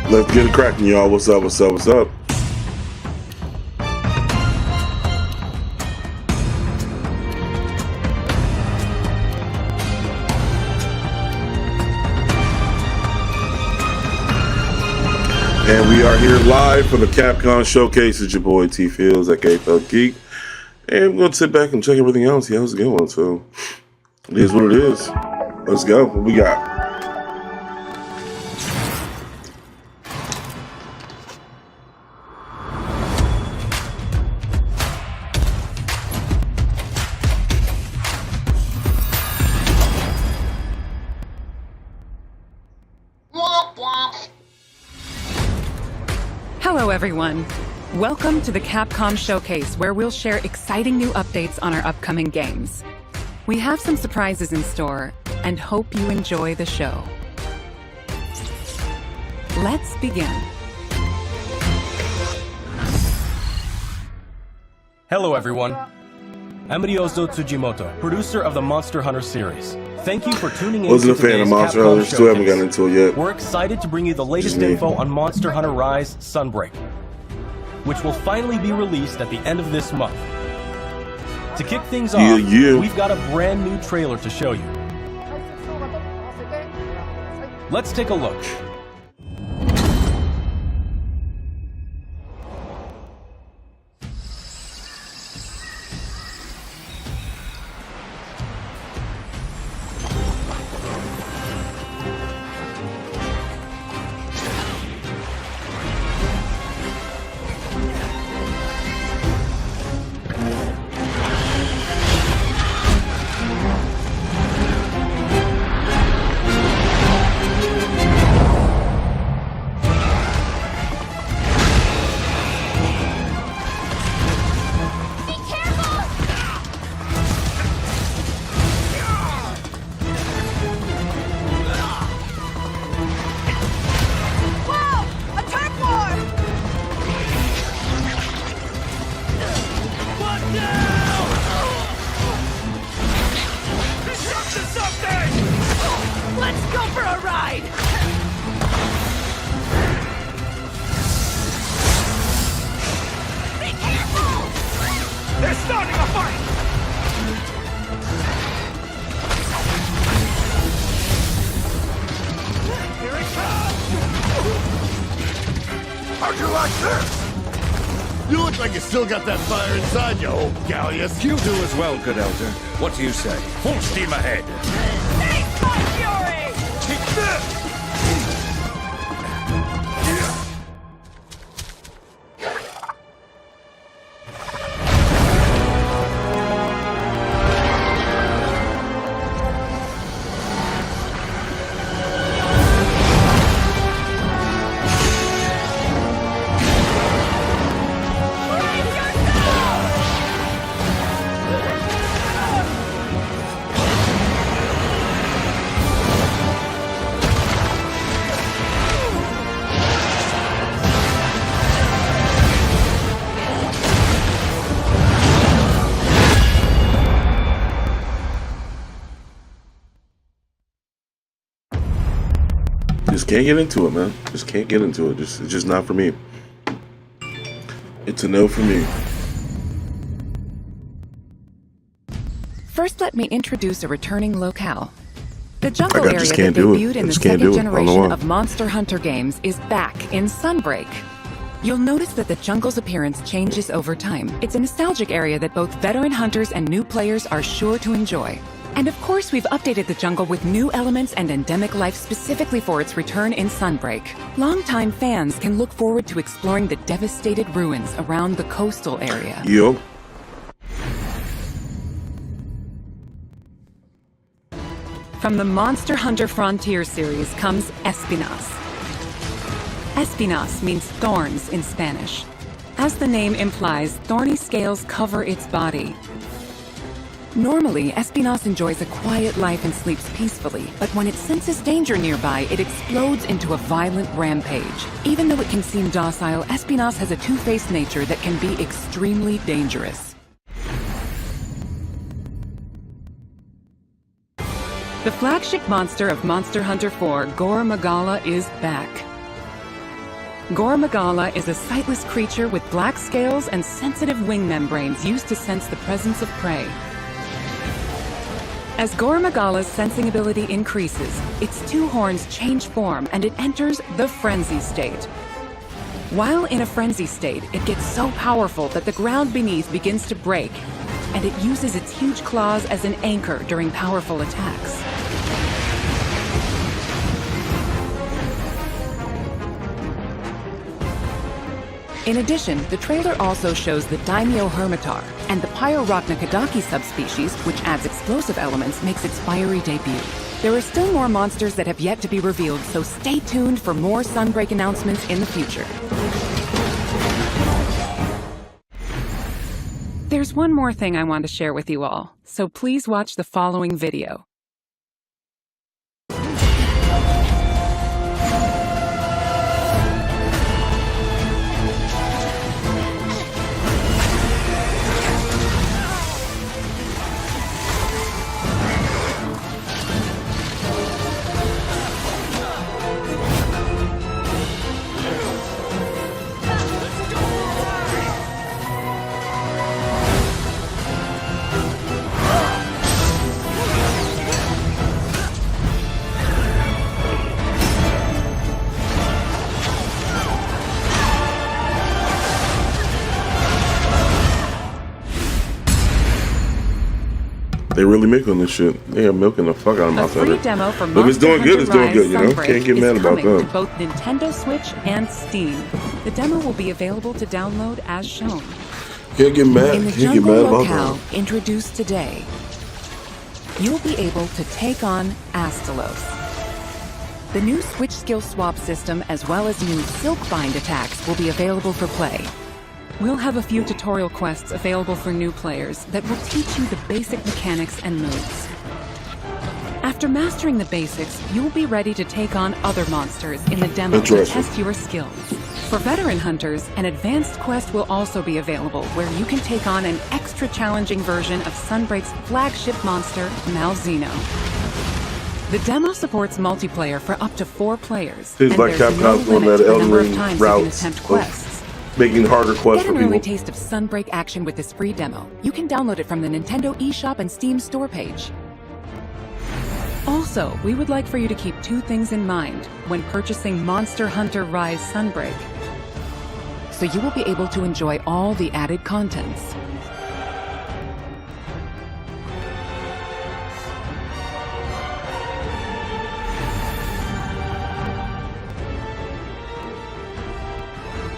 Let's get it cracking, y'all. What's up? What's up? What's up? And we are here live for the Capcom Showcase. It's your boy T Fields, aka Thug Geek. And we're going to sit back and check everything out and see how it's going. So, it is what it is. Let's go. What we got? Hello everyone. Welcome to the Capcom Showcase, where we'll share exciting new updates on our upcoming games. We have some surprises in store and hope you enjoy the show. Let's begin. Hello everyone. I'm Ryozo Tsujimoto, producer of the Monster Hunter series. Thank you for tuning in. Wasn't a fan of Monster Hunter, still haven't gotten into it yet. We're excited to bring you the latest info on Monster Hunter Rise Sunbreak, which will finally be released at the end of this month. To kick things off, we've got a brand new trailer to show you. Let's take a look. Let's go for a ride! Be careful! They're starting a fight! Here it comes! How'd you like this? You look like you still got that fire inside you, old Gallius. You do as well, good elder. What do you say? Full steam ahead. Taste my fury! Take this! Just can't get into it, man. Just can't get into it. It's just not for me. It's a no for me. First, let me introduce a returning locale. The jungle I area just that can't do it. debuted I in the just can't second do it. I don't know generation why. of Monster Hunter games is back in Sunbreak. You'll notice that the jungle's appearance changes over time. It's a nostalgic area that both veteran hunters and new players are sure to enjoy. And of course, we've updated the jungle with new elements and endemic life specifically for its return in Sunbreak. Longtime fans can look forward to exploring the devastated ruins around the coastal area. Yo. From the Monster Hunter Frontier series comes Espinas. Espinas means thorns in Spanish. As the name implies, thorny scales cover its body. Normally, Espinas enjoys a quiet life and sleeps peacefully, but when it senses danger nearby, it explodes into a violent rampage. Even though it can seem docile, Espinas has a two-faced nature that can be extremely dangerous. The flagship monster of Monster Hunter 4, Gore Magala, is back. Gormagala is a sightless creature with black scales and sensitive wing membranes used to sense the presence of prey. As Gormagala's sensing ability increases, its two horns change form and it enters the frenzy state. While in a frenzy state, it gets so powerful that the ground beneath begins to break, and it uses its huge claws as an anchor during powerful attacks. In addition, the trailer also shows the Daimyo Hermitar, and the Pyrorachna subspecies, which adds explosive elements, makes its fiery debut. There are still more monsters that have yet to be revealed, so stay tuned for more Sunbreak announcements in the future. There's one more thing I want to share with you all, so please watch the following video. They really milking this shit. They are milking the fuck out of Monster Hunter. Demo for If it's doing good, it's doing good, you know? Can't get mad about that. To both Nintendo Switch and Steam. The demo will be available to download as shown. Can't get mad. In the Can't get jungle mad about locale that. introduced today, you'll be able to take on Astalos. The new Switch skill swap system as well as new Silkbind attacks will be available for play. We'll have a few tutorial quests available for new players that will teach you the basic mechanics and moves. After mastering the basics, you'll be ready to take on other monsters in the demo to test your skills. For veteran hunters, an advanced quest will also be available where you can take on an extra challenging version of Sunbreak's flagship monster, Malzeno. The demo supports multiplayer for up to 4 players, Seems and like there's no Capcom's going limit that to the Elden number of Ring times you can route attempt of quests. making harder quests Get for an early people. taste of Sunbreak action with this free demo. You can download it from the Nintendo eShop and Steam store page. Also, we would like for you to keep 2 things in mind when purchasing Monster Hunter Rise Sunbreak, so you will be able to enjoy all the added contents.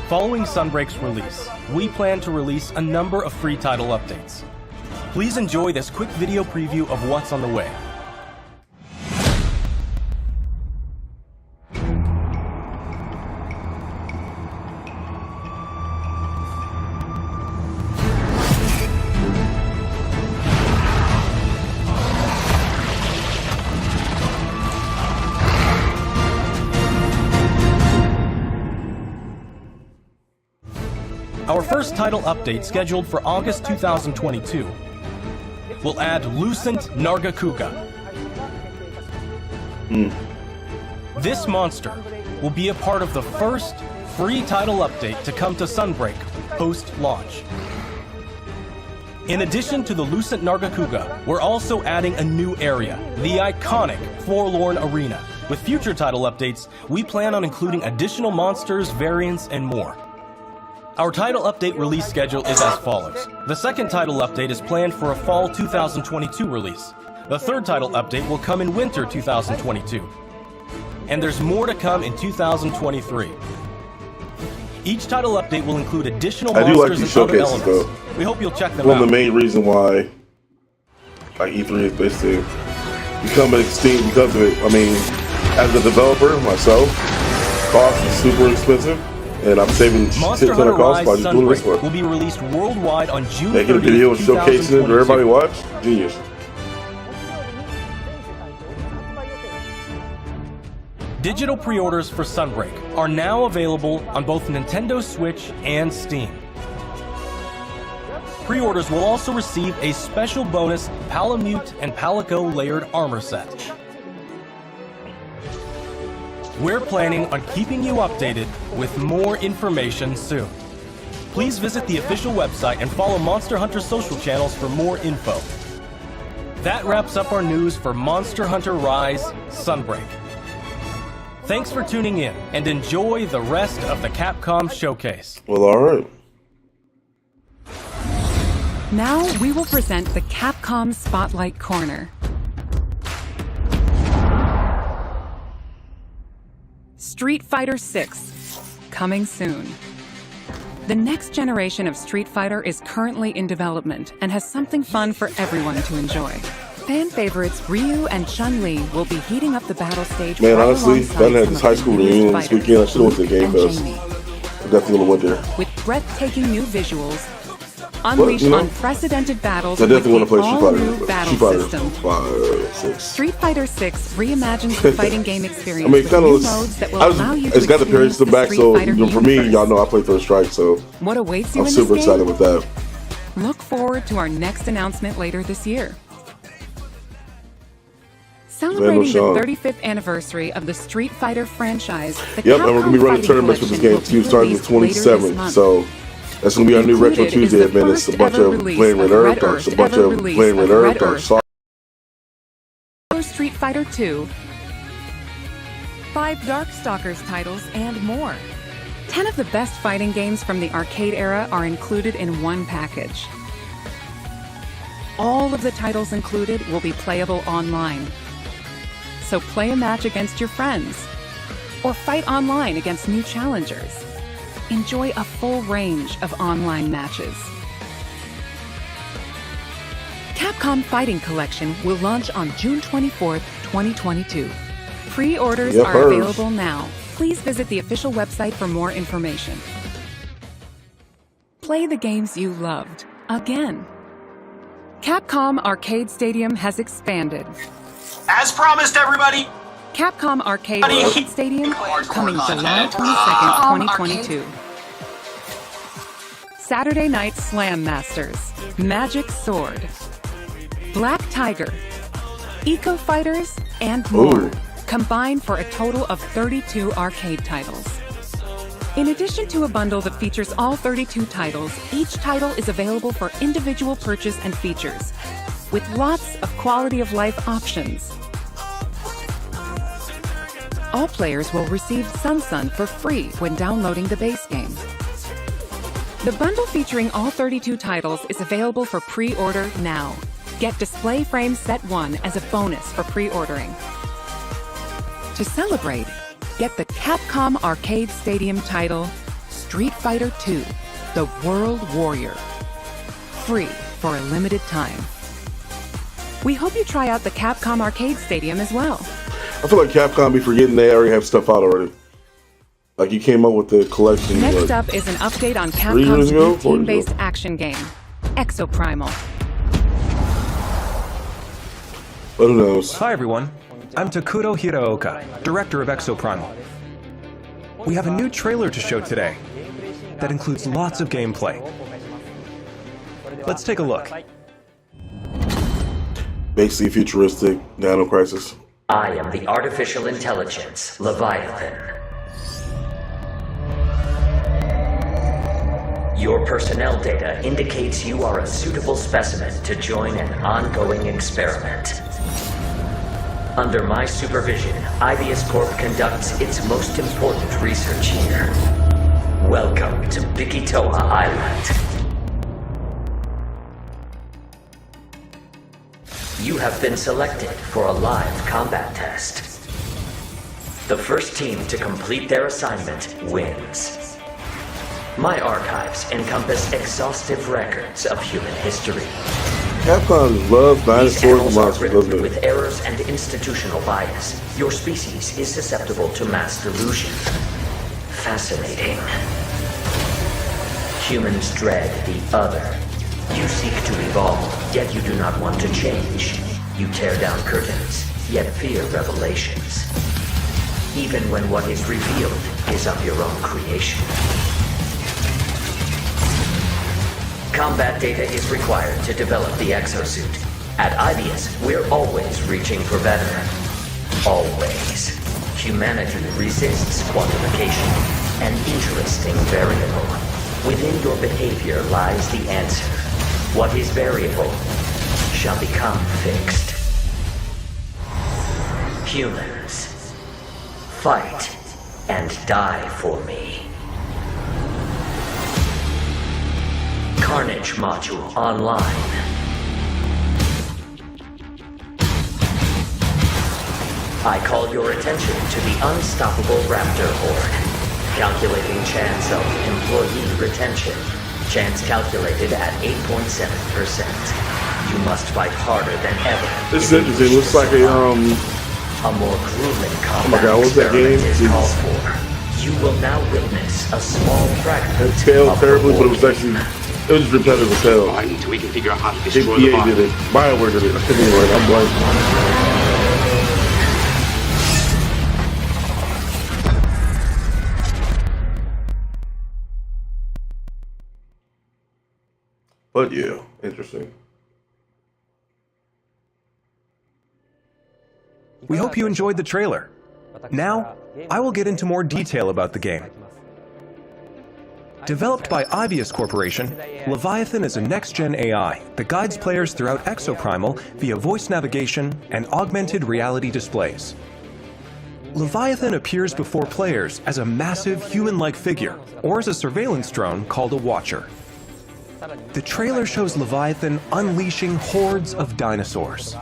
Following Sunbreak's release, we plan to release a number of free title updates. Please enjoy this quick video preview of what's on the way. Our first title update, scheduled for August 2022, will add Lucent Nargacuga. This monster will be a part of the first free title update to come to Sunbreak post-launch. In addition to the Lucent Nargacuga, we're also adding a new area, the iconic Forlorn Arena. With future title updates, we plan on including additional monsters, variants, and more. Our title update release schedule is as follows. The second title update is planned for a fall 2022 release. The third title update will come in winter 2022. And there's more to come in 2023. Each title update will include additional monsters and other elements. Though. We hope you'll check them One out. of the main reasons why like E3 is basically becoming extinct because of it. I mean, as a developer myself, cost is super expensive. And I'm saving Monster Hunter Rise Sunbreak will be released worldwide on June 30th, making a video showcasing it for everybody to watch. Genius. Digital pre-orders for Sunbreak are now available on both Nintendo Switch and Steam. Pre-orders will also receive a special bonus Palamute and Palico layered armor set. We're planning on keeping you updated with more information soon. Please visit the official website and follow Monster Hunter's social channels for more info. That wraps up our news for Monster Hunter Rise Sunbreak. Thanks for tuning in, and enjoy the rest of the Capcom Showcase. Well, alright. Now we will present the Capcom Spotlight Corner. Street Fighter 6, coming soon. The next generation of Street Fighter is currently in development and has something fun for everyone to enjoy. Fan favorites Ryu and Chun-Li will be heating up the battle stage. Man, honestly, if I had this high school reunion this weekend, I should have went to the Game Fest. I definitely would have went there. With breathtaking new visuals, unleash unprecedented battles I definitely want to play all-new battle system. Six. Street Fighter 6 reimagines the fighting game experience I mean, with kind new of. modes that will allow you to It's got the experience periods back, Street so Fighter for me, universe. y'all know I play Third Strike, so What awaits you I'm in super this game? excited with that. Look forward to our next announcement later this year. Celebrating the Sean. 35th anniversary of the Street Fighter franchise, the Yep, and we're gonna be Capcom running Fighting tournaments with this Collection game too, will be starting with released later this 27th. month. So that's gonna be our new Retro Included is Tuesday, the man. It's a first bunch ever of release playing Red of Earth, or it's a bunch ever of release playing Red of Earth, Red or Earth. Street Fighter 2, 5 Darkstalkers titles, and more. 10 of the best fighting games from the arcade era are included in one package. All of the titles included will be playable online. So play a match against your friends, or fight online against new challengers. Enjoy a full range of online matches. Capcom Fighting Collection will launch on June 24th, 2022. Pre-orders are available now. Please visit the official website for more information. Play the games you loved again. Capcom Arcade Stadium has expanded. As promised, everybody! Capcom Arcade Stadium coming July 22nd, 2022. Saturday Night Slam Masters, Magic Sword, Black Tiger, Eco Fighters, and more, combined for a total of 32 arcade titles. In addition to a bundle that features all 32 titles, each title is available for individual purchase and features, with lots of quality-of-life options. All players will receive Sun for free when downloading the base game. The bundle featuring all 32 titles is available for pre-order now. Get Display Frame Set 1 as a bonus for pre-ordering. To celebrate, get the Capcom Arcade Stadium title, Street Fighter 2, The World Warrior. Free for a limited time. We hope you try out the Capcom Arcade Stadium as well. I feel like Capcom be forgetting they already have stuff out already. Like you came up with the collection. Next up is an update on Capcom's new team-based action game, Exoprimal. But who knows? Hi everyone, I'm Takuro Hiraoka, director of Exoprimal. We have a new trailer to show today that includes lots of gameplay. Let's take a look. Basically futuristic Dino Crisis. I am the artificial intelligence, Leviathan. Your personnel data indicates you are a suitable specimen to join an ongoing experiment. Under my supervision, Ibius Corp conducts its most important research here. Welcome to Bikitoa Island. You have been selected for a live combat test. The first team to complete their assignment wins. My archives encompass exhaustive records of human history. Capcom loves dinosaurs and monsters, doesn't it? With errors and institutional bias, your species is susceptible to mass delusion. Fascinating. Humans dread the other. You seek to evolve, yet you do not want to change. You tear down curtains, yet fear revelations. Even when what is revealed is of your own creation. Combat data is required to develop the exosuit. At Ibius, we're always reaching for better. Always. Humanity resists quantification, an interesting variable. Within your behavior lies the answer. What is variable shall become fixed. Humans, fight and die for me. Carnage module online. I call your attention to the unstoppable raptor horde. Calculating chance of employee retention. Chance calculated at 8.7%. You must fight harder than ever. This is interesting. It looks like a more grueling combat experiment is called for. You will now witness a small fragment. It failed terribly, but it was actually repetitive as hell. We can figure out how to destroy the bomb. Did it. BioWare did it. I couldn't even I'm blank. But yeah, interesting. We hope you enjoyed the trailer. Now, I will get into more detail about the game. Developed by Ibius Corporation, Leviathan is a next-gen AI that guides players throughout Exoprimal via voice navigation and augmented reality displays. Leviathan appears before players as a massive human-like figure, or as a surveillance drone called a Watcher. The trailer shows Leviathan unleashing hordes of dinosaurs.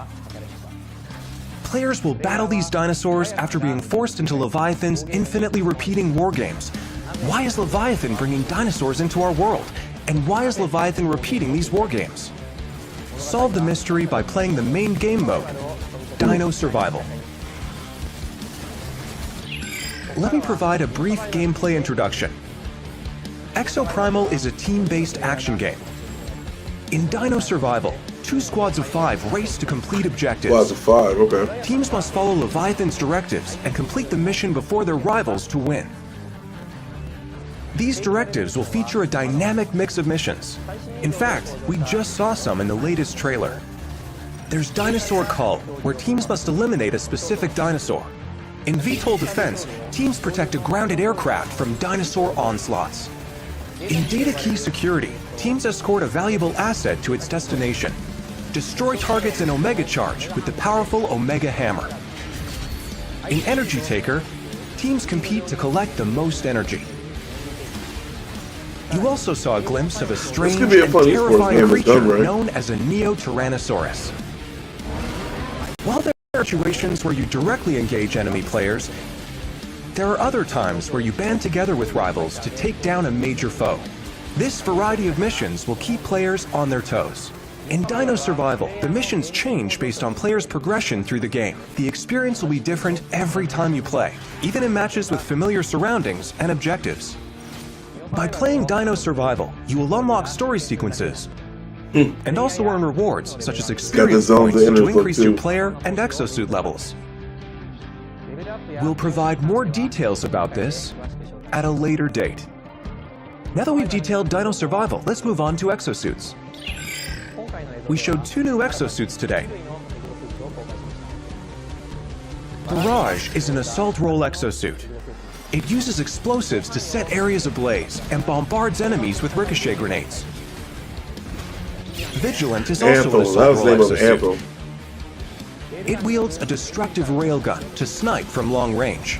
Players will battle these dinosaurs after being forced into Leviathan's infinitely repeating wargames. Why is Leviathan bringing dinosaurs into our world? And why is Leviathan repeating these wargames? Solve the mystery by playing the main game mode, Dino Survival. Let me provide a brief gameplay introduction. Exoprimal is a team-based action game. In Dino Survival, 2 squads of 5 race to complete objectives. Squads of 5, okay. Teams must follow Leviathan's directives and complete the mission before their rivals to win. These directives will feature a dynamic mix of missions. In fact, we just saw some in the latest trailer. There's Dinosaur Cull, where teams must eliminate a specific dinosaur. In VTOL Defense, teams protect a grounded aircraft from dinosaur onslaughts. In Data Key Security, teams escort a valuable asset to its destination. Destroy targets in Omega Charge with the powerful Omega Hammer. In Energy Taker, teams compete to collect the most energy. You also saw a glimpse of a strange and terrifying creature known as a Neo-Tyrannosaurus. While there are situations where you directly engage enemy players, there are other times where you band together with rivals to take down a major foe. This variety of missions will keep players on their toes. In Dino Survival, the missions change based on players' progression through the game. The experience will be different every time you play, even in matches with familiar surroundings and objectives. By playing Dino Survival, you will unlock story sequences and also earn rewards such as experience points to increase your player and exosuit levels. We'll provide more details about this at a later date. Now that we've detailed Dino Survival, let's move on to exosuits. We showed 2 new exosuits today. Barrage is an assault role exosuit. It uses explosives to set areas ablaze and bombards enemies with ricochet grenades. Vigilant is also an assault role exosuit. It wields a destructive railgun to snipe from long range.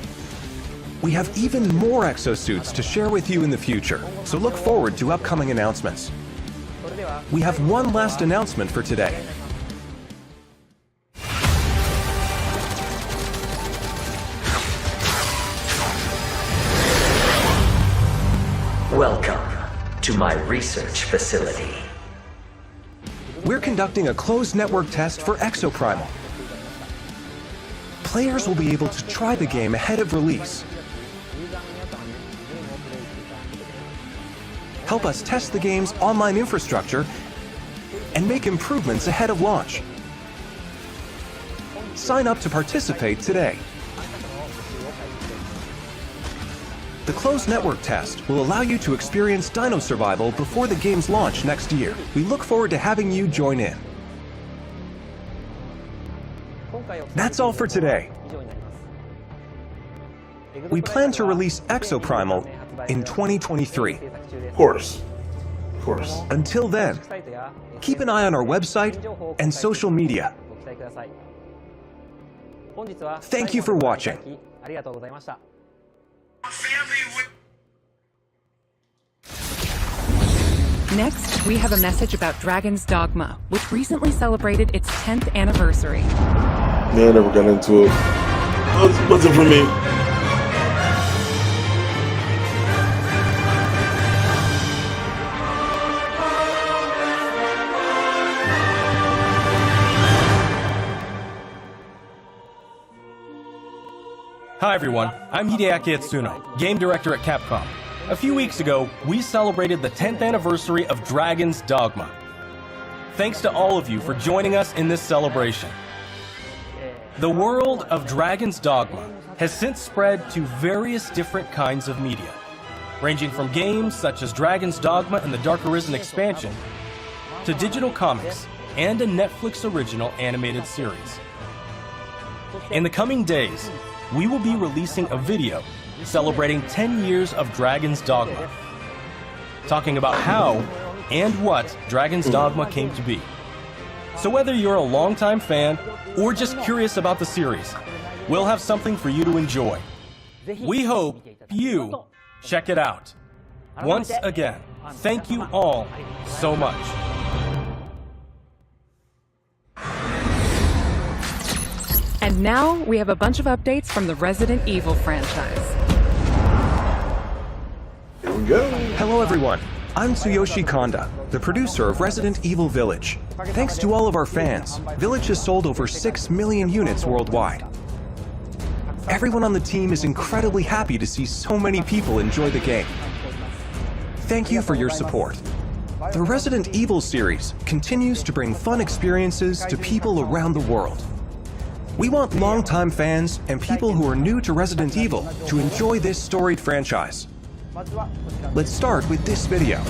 We have even more exosuits to share with you in the future, so look forward to upcoming announcements. We have one last announcement for today. Welcome to my research facility. We're conducting a closed network test for Exoprimal. Players will be able to try the game ahead of release. Help us test the game's online infrastructure and make improvements ahead of launch. Sign up to participate today. The closed network test will allow you to experience Dino Survival before the game's launch next year. We look forward to having you join in. That's all for today. we plan to release Exoprimal in 2023. Of course. Of course. Until then, keep an eye on our website and social media. Thank you for watching. Next, we have a message about Dragon's Dogma, which recently celebrated its 10th anniversary. Man, I never got into it. Wasn't for me. Hi everyone, I'm Hideaki Itsuno, game director at Capcom. A few weeks ago, we celebrated the 10th anniversary of Dragon's Dogma. Thanks to all of you for joining us in this celebration. The world of Dragon's Dogma has since spread to various different kinds of media, ranging from games such as Dragon's Dogma and the Dark Arisen expansion, to digital comics and a Netflix original animated series. In the coming days, we will be releasing a video celebrating 10 years of Dragon's Dogma, talking about how and what Dragon's Dogma came to be. So whether you're a longtime fan or just curious about the series, we'll have something for you to enjoy. We hope you check it out. Once again, thank you all so much. And now we have a bunch of updates from the Resident Evil franchise. Here we go. Hello everyone, I'm Tsuyoshi Kanda, the producer of Resident Evil Village. Thanks to all of our fans, Village has sold over 6 million units worldwide. Everyone on the team is incredibly happy to see so many people enjoy the game. Thank you for your support. The Resident Evil series continues to bring fun experiences to people around the world. We want longtime fans and people who are new to Resident Evil to enjoy this storied franchise. Let's start with this video.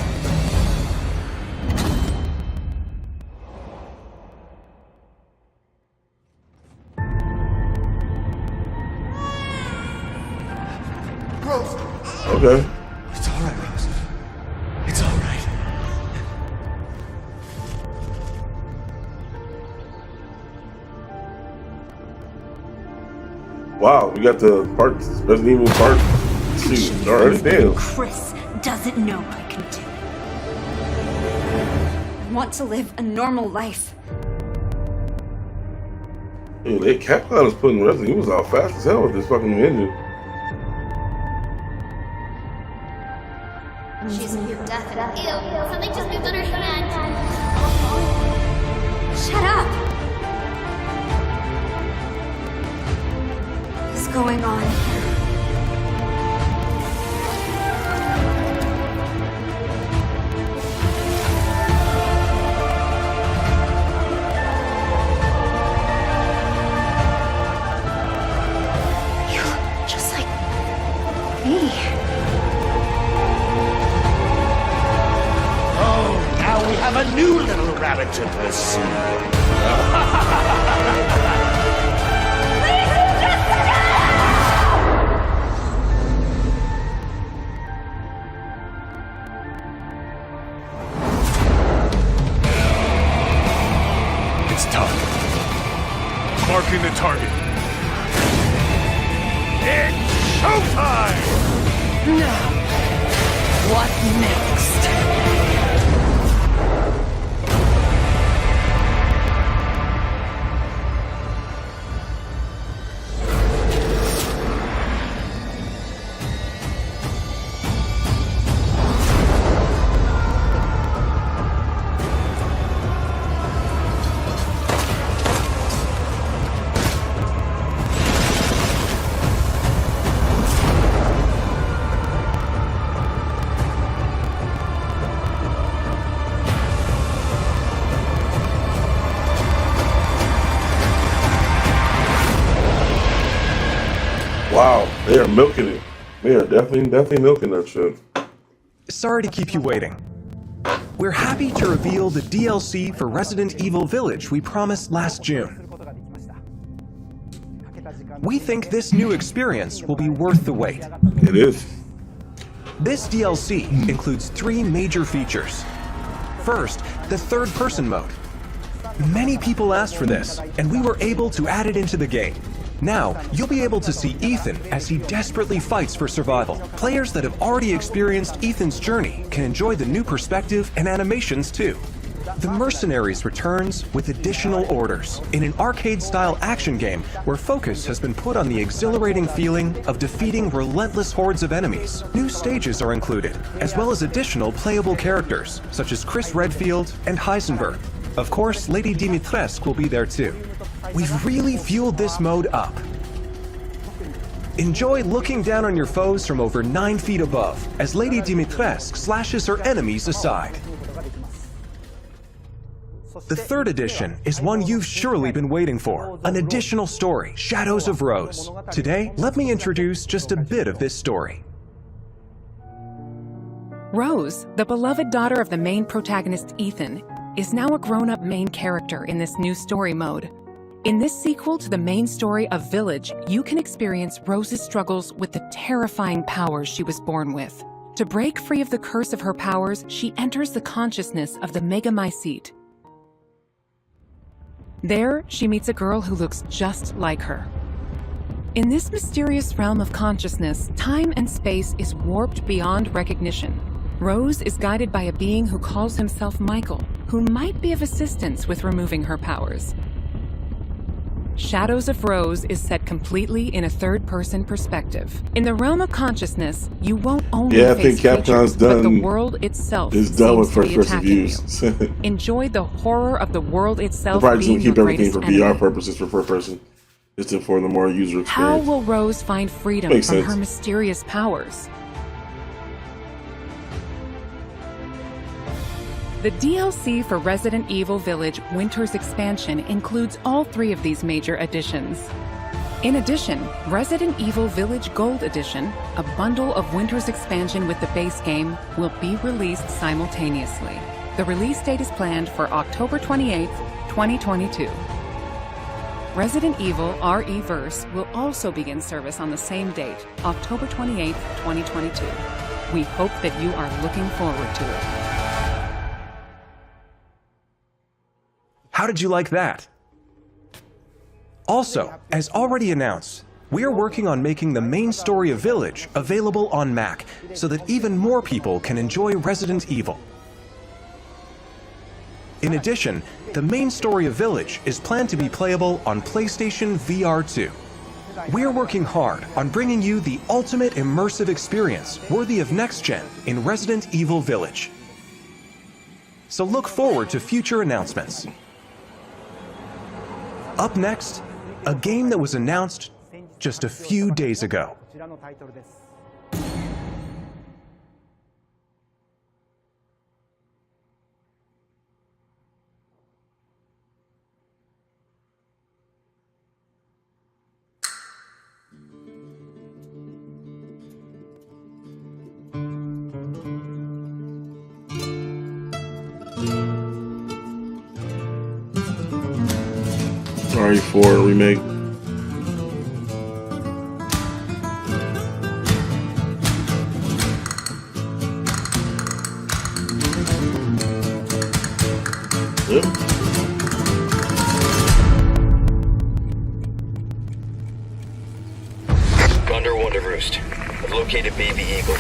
Rose! Okay. It's all right, Rose. It's all right. Wow, we got the Resident Evil part 2 already. Damn. Chris doesn't know I can do. I want to live a normal life. Dude, Capcom is putting Resident Evil out fast as hell with this fucking engine. She's definitely ill. Something just moved on her hand. Shut up! What's going on? You're just like me. Now we have a new little rabbit to pursue. It's time. Marking the target. It's showtime! Now, what next? Wow, they are milking it. They are definitely milking that shit. Sorry to keep you waiting. We're happy to reveal the DLC for Resident Evil Village we promised last June. We think this new experience will be worth the wait. It is. This DLC includes 3 major features. First, the third-person mode. Many people asked for this, and we were able to add it into the game. Now, you'll be able to see Ethan as he desperately fights for survival. Players that have already experienced Ethan's journey can enjoy the new perspective and animations too. The Mercenaries returns with additional orders in an arcade-style action game where focus has been put on the exhilarating feeling of defeating relentless hordes of enemies. New stages are included, as well as additional playable characters, such as Chris Redfield and Heisenberg. Of course, Lady Dimitrescu will be there too. We've really fueled this mode up. Enjoy looking down on your foes from over 9 feet above as Lady Dimitrescu slashes her enemies aside. The third edition is one you've surely been waiting for, an additional story, Shadows of Rose. Today, let me introduce just a bit of this story. Rose, the beloved daughter of the main protagonist Ethan, is now a grown-up main character in this new story mode. In this sequel to the main story of Village, you can experience Rose's struggles with the terrifying powers she was born with. To break free of the curse of her powers, she enters the consciousness of the Megamycete. There, she meets a girl who looks just like her. In this mysterious realm of consciousness, time and space is warped beyond recognition. Rose is guided by a being who calls himself Michael, who might be of assistance with removing her powers. Shadows of Rose is set completely in a third-person perspective. In the realm of consciousness, you won't only face creatures, but the world itself is done with first-person views. views. Enjoy the horror of the world itself. They're probably just being gonna keep everything your for greatest VR enemy. purposes for first person, just for the more user experience. How will Rose find freedom Makes from sense. her mysterious powers? The DLC for Resident Evil Village Winter's Expansion includes all 3 of these major additions. In addition, Resident Evil Village Gold Edition, a bundle of Winter's Expansion with the base game, will be released simultaneously. The release date is planned for October 28th, 2022. Resident Evil RE-Verse will also begin service on the same date, October 28th, 2022. We hope that you are looking forward to it. How did you like that? Also, as already announced, we are working on making the main story of Village available on Mac so that even more people can enjoy Resident Evil. In addition, the main story of Village is planned to be playable on PlayStation VR 2. We're working hard on bringing you the ultimate immersive experience worthy of next-gen in Resident Evil Village. So look forward to future announcements. Up next, a game that was announced just a few days ago. RE4 remake. Yep. Gondor Wonder Roost. I've located Baby Eagle.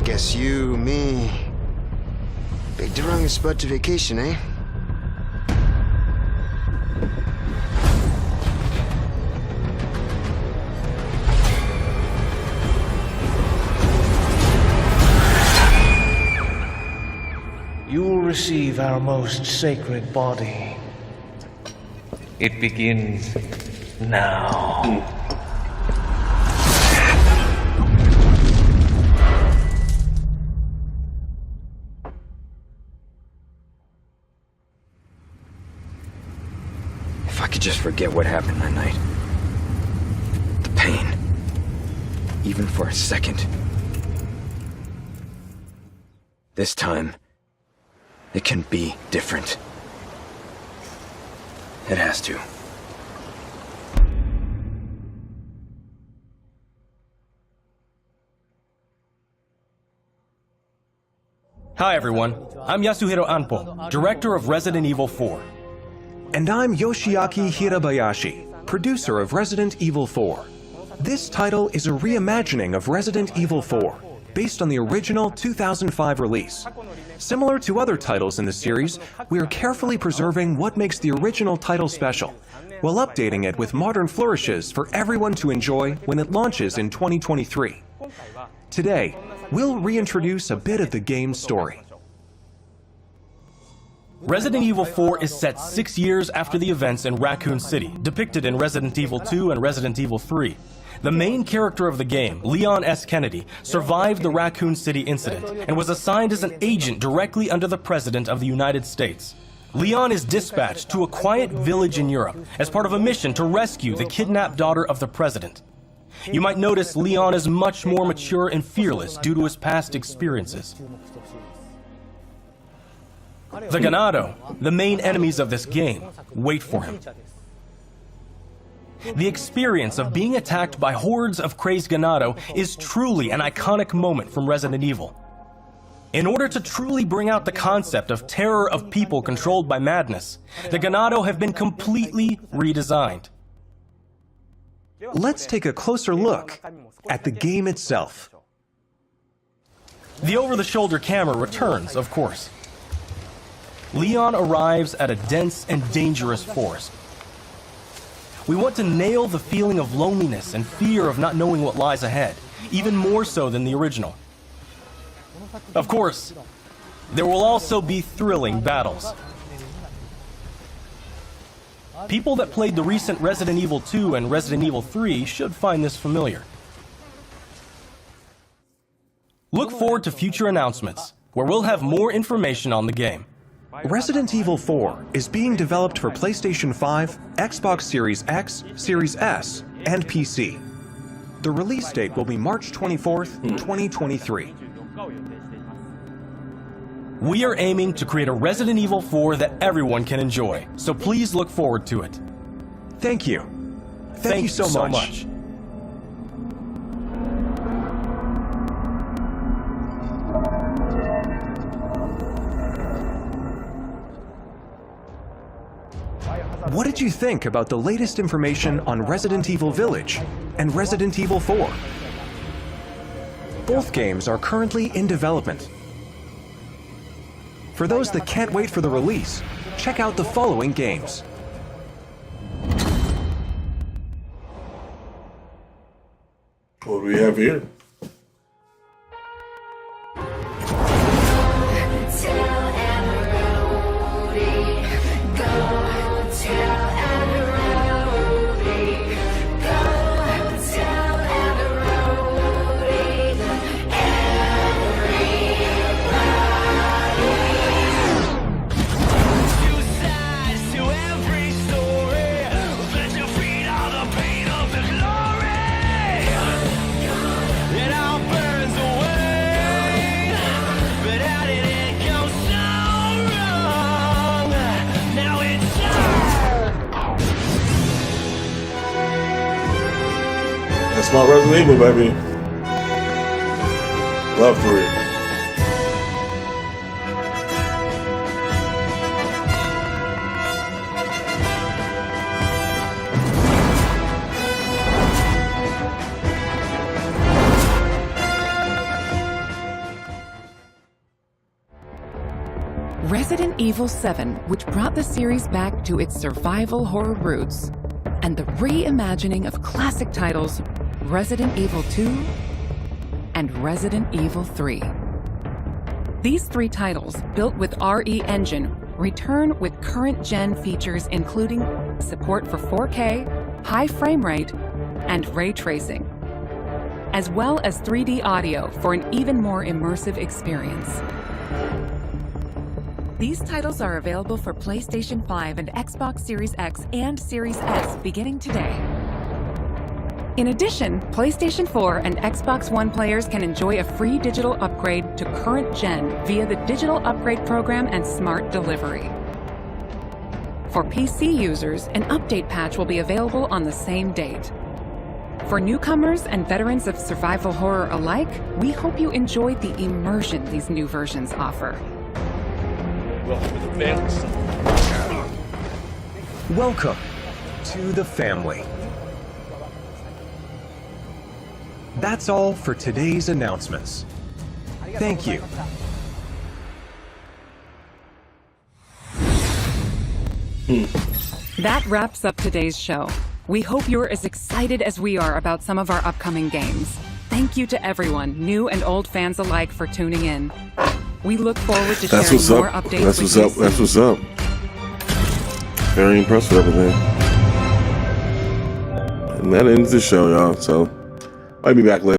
Guess you, me, picked the wrong spot to vacation, eh? You will receive our most sacred body. It begins now. I could just forget what happened that night. The pain. Even for a second. This time, it can be different. It has to. Hi everyone, I'm Yasuhiro Anpo, director of Resident Evil 4. And I'm Yoshiaki Hirabayashi, producer of Resident Evil 4. This title is a reimagining of Resident Evil 4, based on the original 2005 release. Similar to other titles in the series, we are carefully preserving what makes the original title special, while updating it with modern flourishes for everyone to enjoy when it launches in 2023. Today, we'll reintroduce a bit of the game's story. Resident Evil 4 is set 6 years after the events in Raccoon City, depicted in Resident Evil 2 and Resident Evil 3. The main character of the game, Leon S. Kennedy, survived the Raccoon City incident and was assigned as an agent directly under the President of the United States. Leon is dispatched to a quiet village in Europe as part of a mission to rescue the kidnapped daughter of the President. You might notice Leon is much more mature and fearless due to his past experiences. The Ganado, the main enemies of this game, wait for him. The experience of being attacked by hordes of crazed Ganado is truly an iconic moment from Resident Evil. In order to truly bring out the concept of terror of people controlled by madness, the Ganado have been completely redesigned. Let's take a closer look at the game itself. The over-the-shoulder camera returns, of course. Leon arrives at a dense and dangerous forest. We want to nail the feeling of loneliness and fear of not knowing what lies ahead, even more so than the original. Of course, there will also be thrilling battles. People that played the recent Resident Evil 2 and Resident Evil 3 should find this familiar. Look forward to future announcements, where we'll have more information on the game. Resident Evil 4 is being developed for PlayStation 5, Xbox Series X, Series S, and PC. The release date will be March 24th, 2023. We are aiming to create a Resident Evil 4 that everyone can enjoy, so please look forward to it. Thank you. Thank you so much. What did you think about the latest information on Resident Evil Village and Resident Evil 4? Both games are currently in development. For those that can't wait for the release, check out the following games. What do we have here? That's my Resident Evil, baby. Love for it. Resident Evil 7, which brought the series back to its survival horror roots, and the reimagining of classic titles Resident Evil 2 and Resident Evil 3. These three titles, built with RE Engine, return with current-gen features including support for 4K, high frame rate, and ray tracing, as well as 3D audio for an even more immersive experience. These titles are available for PlayStation 5 and Xbox Series X and Series S beginning today. In addition, PlayStation 4 and Xbox One players can enjoy a free digital upgrade to current gen via the Digital Upgrade Program and Smart Delivery. For PC users, an update patch will be available on the same date. For newcomers and veterans of survival horror alike, we hope you enjoyed the immersion these new versions offer. Welcome to the family. That's all for today's announcements. Thank you. That wraps up today's show. We hope you're as excited as we are about some of our upcoming games. Thank you to everyone, new and old fans alike, for tuning in. We look forward to sharing more updates That's with what's up. you. That's what's up. Very impressed with everything. And that ends the show, y'all. So I'll be back later.